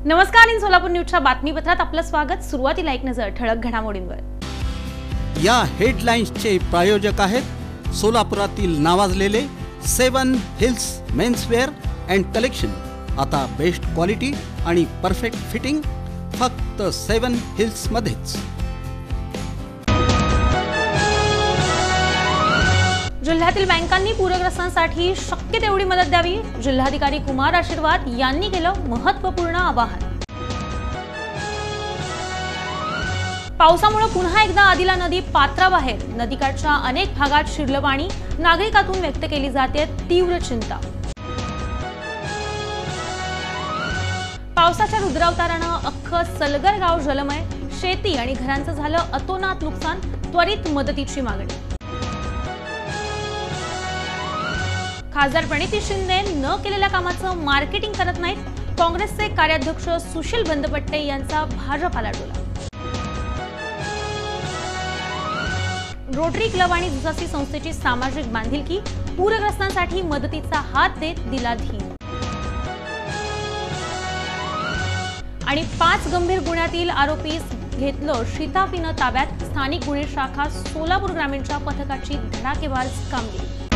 नमस्कार, इन सोलापूर न्यूजच्या बातमीपत्रात आपलं स्वागत। सुरुवातीला एक नजर ठळक घडामोडींवर। या हेडलाईन्सचे प्रायोजक आहेत सोलापुरातील नावाजलेले 7 हिल्स मेन्सवेअर अँड कलेक्शन। आता बेस्ट क्वालिटी आणि परफेक्ट फिटिंग फक्त 7 हिल्स मध्येच। जिल्ह्यातील बँकांनी पूरग्रस्तांसाठी शक्य तेवढी मदत द्यावी, जिल्हाधिकारी कुमार आशीर्वाद यांनी केलं महत्त्वपूर्ण आवाहन। पावसामुळे पुन्हा एकदा आदिला नदी पात्राबाहेर, नदीकाठच्या अनेक भागात शिरलं पाणी, नागरिकांतून व्यक्त केली जाते तीव्र चिंता। पावसाच्या रुद्रावतारानं अख्खं सलगर गाव जलमय, शेती आणि घरांचं झालं अतोनात नुकसान, त्वरित मदतीची मागणी। खासदार प्रणिती शिंदे न केलेल्या कामाचं मार्केटिंग करत नाहीत, काँग्रेसचे कार्याध्यक्ष सुशील बंदपट्टे यांचा भाजपाला टोला। रोटरी क्लब आणि दुचाकी संस्थेची सामाजिक बांधिलकी, पूरग्रस्तांसाठी मदतीचा हात देत दिला धीर। आणि 5 गंभीर गुन्ह्यातील आरोपीस घेतलं शिताफीनं ताब्यात, स्थानिक गुन्हे शाखा सोलापूर ग्रामीणच्या पथकाची धडाकेबाज कामगिरी।